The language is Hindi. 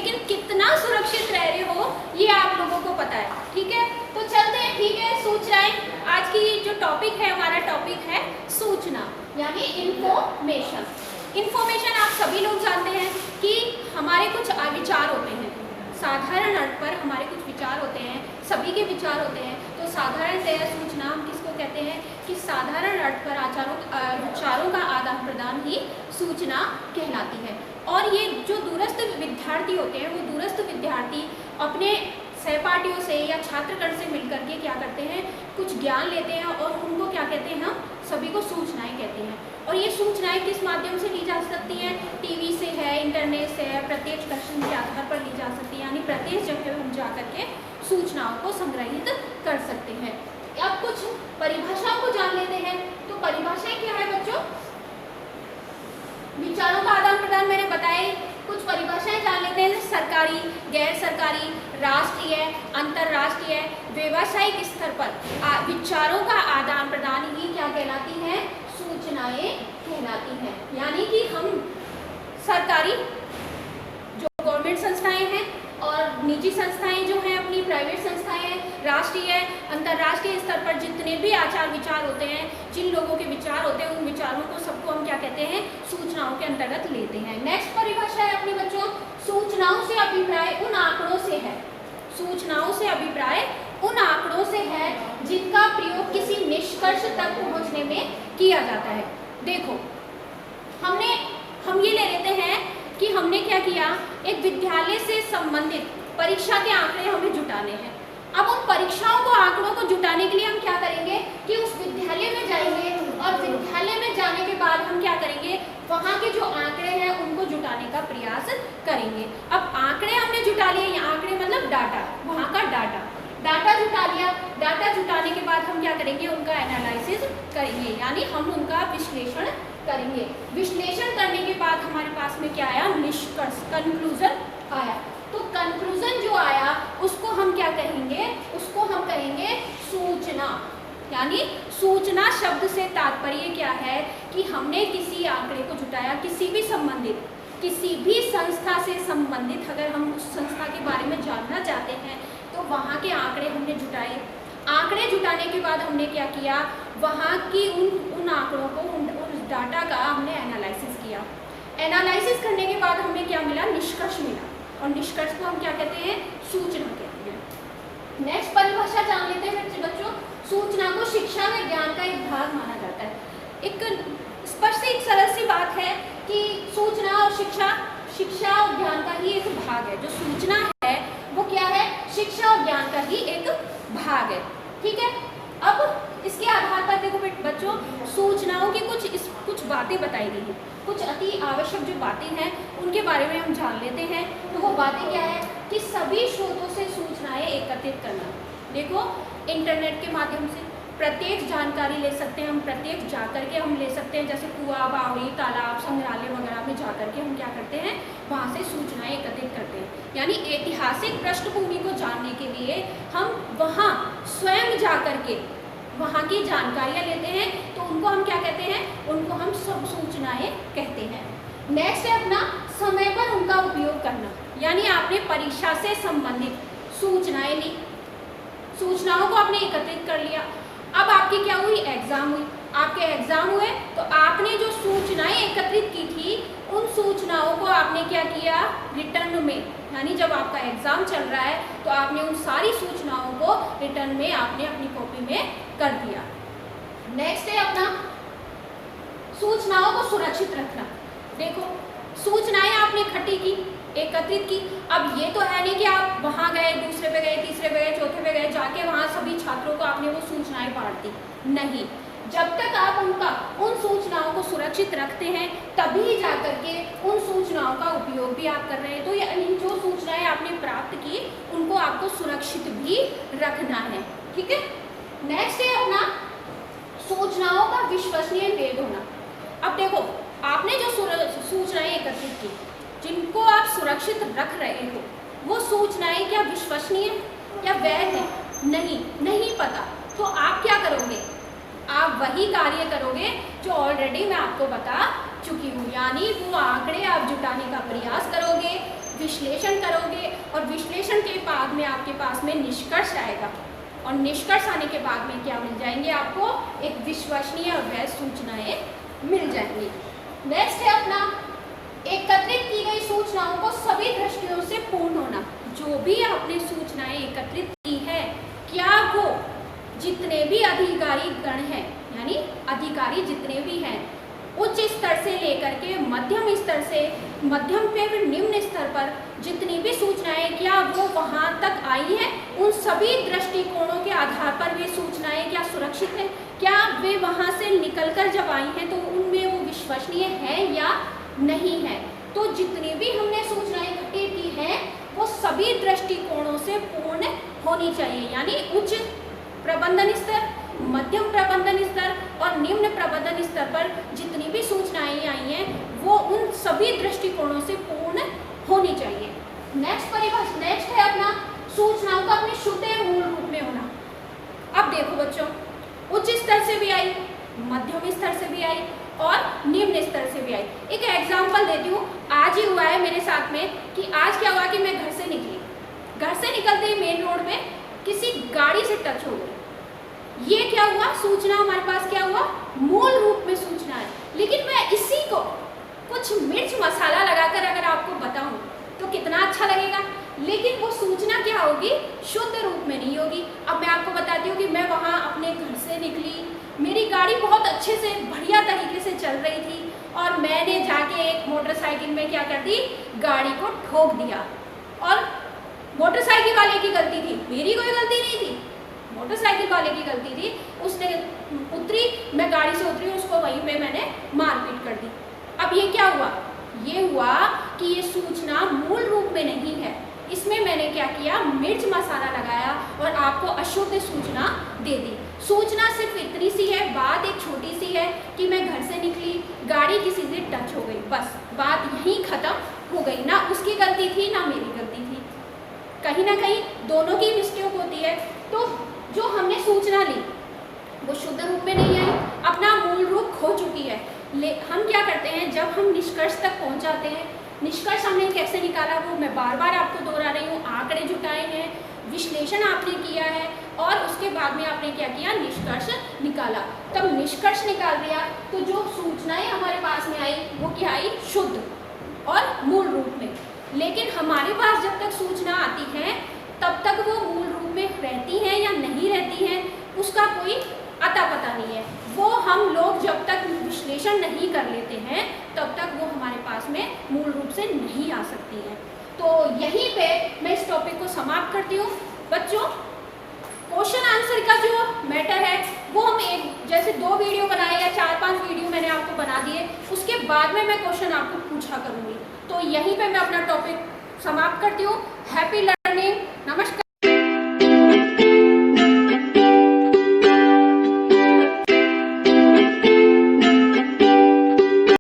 लेकिन कितना सुरक्षित रह रहे हो ये आप लोगों को पता है। ठीक है, तो चलते हैं। ठीक है, सूचनाएं। आज की जो टॉपिक है, हमारा टॉपिक है सूचना यानी इंफॉर्मेशन। इंफॉर्मेशन आप सभी लोग जानते हैं कि हमारे कुछ विचार होते हैं। साधारण अर्थ पर हमारे कुछ विचार होते हैं, सभी के विचार होते हैं। तो साधारणतया सूचना हम किसको कहते हैं कि साधारण अर्थ पर विचारों का आदान प्रदान ही सूचना कहलाती है। और ये जो दूरस्थ विद्यार्थी होते हैं, वो दूरस्थ विद्यार्थी अपने सहपाठियों से या छात्रगण से मिलकर के क्या करते हैं, कुछ ज्ञान लेते हैं और उनको क्या कहते हैं, हम सभी को सूचनाएं कहते हैं। और ये सूचनाएं किस माध्यम से ली जा सकती हैं? टीवी से है, इंटरनेट से है, प्रत्यक्ष दर्शन के आधार पर ली जा सकती है। यानी प्रत्येक जगह हम जा करके सूचनाओं को संग्रहित कर सकते हैं। अब कुछ परिभाषाओं को जान लेते हैं। तो परिभाषाएं क्या है बच्चों? विचारों का आदान प्रदान मैंने बताए, कुछ परिभाषाएं जान लेते हैं। सरकारी, गैर सरकारी, राष्ट्रीय, अंतर्राष्ट्रीय, व्यावसायिक स्तर पर विचारों का आदान प्रदान ही क्या कहलाती है? सूचनाएं कहलाती हैं। यानी कि हम सरकारी जो गवर्नमेंट संस्थाएं हैं और निजी संस्थाएं जो हैं, अपनी प्राइवेट संस्थाएं हैं, राष्ट्रीय, अंतर्राष्ट्रीय स्तर पर जितने भी आचार विचार होते हैं, जिन लोगों के विचार होते हैं, उन विचारों को सबको हम क्या कहते हैं? सूचनाओं के अंतर्गत लेते हैं। नेक्स्ट परिभाषा है अपने बच्चों, सूचनाओं से अभिप्राय उन आंकड़ों से है। सूचनाओं से अभिप्राय उन आंकड़ों से है जिनका प्रयोग किसी निष्कर्ष तक पहुंचने में किया जाता है। देखो, हम ये ले लेते हैं कि हमने क्या किया, एक विद्यालय से संबंधित परीक्षा के आंकड़े हमें जुटाने हैं। अब उन परीक्षाओं को, आंकड़ों को जुटाने के लिए हम क्या करेंगे कि उस विद्यालय में जाएंगे और विद्यालय में जाने के बाद हम क्या करेंगे, वहाँ के जो आंकड़े हैं उनको जुटाने का प्रयास करेंगे। अब आंकड़े हमने जुटा लिए, आंकड़े मतलब डाटा, वहाँ का डाटा जुटा लिया। डाटा जुटाने के बाद हम क्या करेंगे, उनका एनालिसिस करेंगे, यानी हम उनका विश्लेषण करेंगे। विश्लेषण करने के बाद हमारे पास में क्या आया? निष्कर्ष, कंक्लूजन आया। तो कंक्लूजन जो आया उसको हम क्या कहेंगे? उसको हम कहेंगे सूचना। यानी सूचना शब्द से तात्पर्य क्या है कि हमने किसी आंकड़े को जुटाया, किसी भी संस्था से संबंधित अगर हम उस संस्था के बारे में जानना चाहते हैं तो वहाँ के आंकड़े हमने जुटाए। आंकड़े जुटाने के बाद हमने क्या किया, वहाँ की उन आंकड़ों को, उस डाटा का हमने एनालिसिस किया। एनालिसिस करने के बाद हमें क्या मिला? निष्कर्ष मिला। और निष्कर्ष को हम क्या कहते हैं? सूचना कहते हैं। नेक्स्ट परिभाषा जान लेते हैं बच्चों। सूचना को शिक्षा में ज्ञान का एक भाग माना जाता है। एक स्पष्ट एक सरल सी बात है कि सूचना और शिक्षा और ज्ञान का ही एक भाग है। जो सूचना है वो क्या है? शिक्षा और ज्ञान का ही एक भाग है। ठीक है, अब इसके आधार पर देखो बच्चों, सूचनाओं की कुछ बातें बताई गई हैं। कुछ अति आवश्यक जो बातें हैं उनके बारे में हम जान लेते हैं। तो वो बातें क्या है कि सभी स्रोतों से सूचनाएं एकत्रित करना। देखो, इंटरनेट के माध्यम से प्रत्येक जानकारी ले सकते हैं हम, प्रत्येक जाकर के हम ले सकते हैं। जैसे कुआं, बावड़ी, तालाब, संग्रहालय वगैरह में जाकर के हम क्या करते हैं, वहाँ से सूचनाएं एकत्रित करते हैं। यानी ऐतिहासिक पृष्ठभूमि को जानने के लिए हम वहाँ स्वयं जाकर के वहाँ की जानकारियाँ लेते हैं। तो उनको हम क्या कहते हैं? उनको हम सब सूचनाएं कहते हैं। नेक्स्ट है अपना समय पर उनका उपयोग करना। यानी आपने परीक्षा से संबंधित सूचनाएं ली, सूचनाओं को आपने एकत्रित कर लिया। अब आपकी क्या हुई? एग्जाम हुई। आपके एग्जाम हुए तो आपने जो सूचनाएं एकत्रित की थी उन सूचनाओं को आपने क्या किया? रिटर्न में, यानी जब आपका एग्जाम चल रहा है तो आपने उन सारी सूचनाओं को रिटर्न में आपने अपनी कॉपी में कर दिया। नेक्स्ट है अपना सूचनाओं को सुरक्षित रखना। देखो, सूचनाएं आपने इकट्ठी की, एकत्रित की। अब ये तो है नहीं कि आप वहाँ गए, दूसरे पे गए, तीसरे पे गए, चौथे पे गए, जाके वहाँ सभी छात्रों को आपने वो सूचनाएं बांट दी। नहीं, जब तक आप उन सूचनाओं को सुरक्षित रखते हैं तभी जाकर के उन सूचनाओं का उपयोग भी आप कर रहे हैं। तो यानी जो सूचनाएं आपने प्राप्त की उनको आपको सुरक्षित भी रखना है। ठीक है, नेक्स्ट है अपना सूचनाओं का विश्वसनीय वेद होना। अब देखो, आपने जो सूचनाएं एकत्रित की, जिनको आप सुरक्षित रख रहे हो, वो सूचनाएं क्या विश्वसनीय या वैध है? नहीं पता। तो आप क्या करोगे? आप वही कार्य करोगे जो ऑलरेडी मैं आपको बता चुकी हूँ। यानी वो आंकड़े आप जुटाने का प्रयास करोगे, विश्लेषण करोगे और विश्लेषण के बाद में आपके पास में निष्कर्ष आएगा और निष्कर्ष आने के बाद में क्या मिल जाएंगे, आपको एक विश्वसनीय और वैध सूचनाएं मिल जाएंगी। नेक्स्ट है अपना एकत्रित की गई सूचनाओं को सभी दृष्टियों से पूर्ण होना। जो भी आपने सूचनाएं एकत्रित की है, क्या वो जितने भी अधिकारी गण हैं, यानी अधिकारी जितने भी हैं, उच्च स्तर से लेकर के मध्यम स्तर से मध्यम पे फिर निम्न स्तर पर जितनी भी सूचनाएं, क्या वो वहां तक आई हैं, उन सभी दृष्टिकोणों के आधार पर वे सूचनाएं क्या सुरक्षित हैं, क्या वे वहां से निकलकर जब आई हैं तो उनमें वो विश्वसनीय है या नहीं है। तो जितनी भी हमने सूचनाएं इकट्ठी की हैं वो सभी दृष्टिकोणों से पूर्ण होनी चाहिए, यानी उच्च प्रबंधन स्तर, मध्यम प्रबंधन स्तर और निम्न प्रबंधन स्तर पर जितनी भी सूचनाएं आई हैं वो उन सभी दृष्टिकोणों से पूर्ण होनी चाहिए। नेक्स्ट है अपना सूचनाओं का अपने शुद्ध मूल रूप में होना। अब देखो बच्चों, उच्च स्तर से भी आई, मध्यम स्तर से भी आई और निम्न स्तर से भी आई। एक एग्जाम्पल देती हूँ, आज ही हुआ है मेरे साथ में कि आज क्या हुआ कि मैं घर से निकली, घर से निकलते ही मेन रोड में किसी गाड़ी से टच हो गई। ये क्या हुआ, सूचना हमारे पास क्या हुआ, मूल रूप में सूचना है। लेकिन मैं इसी को कुछ मिर्च मसाला लगाकर अगर आपको बताऊं तो कितना अच्छा लगेगा, लेकिन वो सूचना क्या होगी, शुद्ध रूप में नहीं होगी। अब मैं आपको बताती हूँ कि मैं वहाँ अपने घर से निकली, मेरी गाड़ी बहुत अच्छे से बढ़िया तरीके से चल रही थी और मैंने जाके एक मोटरसाइकिल में क्या कर दी, गाड़ी को ठोक दिया। और मोटरसाइकिल वाले की गलती थी, मेरी कोई गलती नहीं थी, मोटरसाइकिल वाले की गलती थी। उसने उतरी, मैं गाड़ी से उतरी, उसको वहीं पे मैंने मारपीट कर दी। अब ये क्या हुआ, ये हुआ कि ये सूचना मूल रूप में नहीं है, इसमें मैंने क्या किया, मिर्च मसाला लगाया और आपको अशुद्ध सूचना दे दी। सूचना सिर्फ इतनी सी है, बात एक छोटी सी है कि मैं घर से निकली, गाड़ी किसी से टच हो गई, बस बात यहीं खत्म हो गई। ना उसकी गलती थी ना मेरी गलती थी, कहीं ना कहीं दोनों की मिस्टेक होती है। तो जो हमने सूचना ली वो शुद्ध रूप में नहीं आई, अपना मूल रूप खो चुकी है। हम क्या करते हैं, जब हम निष्कर्ष तक पहुंच जाते हैं, निष्कर्ष हमने कैसे निकाला वो मैं बार बार आपको दोहरा रही हूँ, आंकड़े जुटाए हैं, विश्लेषण आपने किया है और उसके बाद में आपने क्या किया, निष्कर्ष निकाला। तब निष्कर्ष निकाल दिया तो जो सूचनाएं हमारे पास में आई वो क्या आई, शुद्ध और मूल रूप में। लेकिन हमारे पास जब तक सूचना आती है तब तक वो मूल रूप में रहती हैं या नहीं रहती हैं उसका कोई अता पता नहीं है। वो हम लोग जब तक विश्लेषण नहीं कर लेते हैं तब तक वो हमारे पास में मूल रूप से नहीं आ सकती है। तो यहीं पे मैं इस टॉपिक को समाप्त करती हूँ। बच्चों, क्वेश्चन आंसर का जो मैटर है वो हम एक जैसे 2 वीडियो बनाए या 4-5 वीडियो मैंने आपको बना दिए, उसके बाद में मैं क्वेश्चन आपको पूछा करूँगी। तो यहीं पे मैं अपना टॉपिक समाप्त करती हूँ। हैप्पी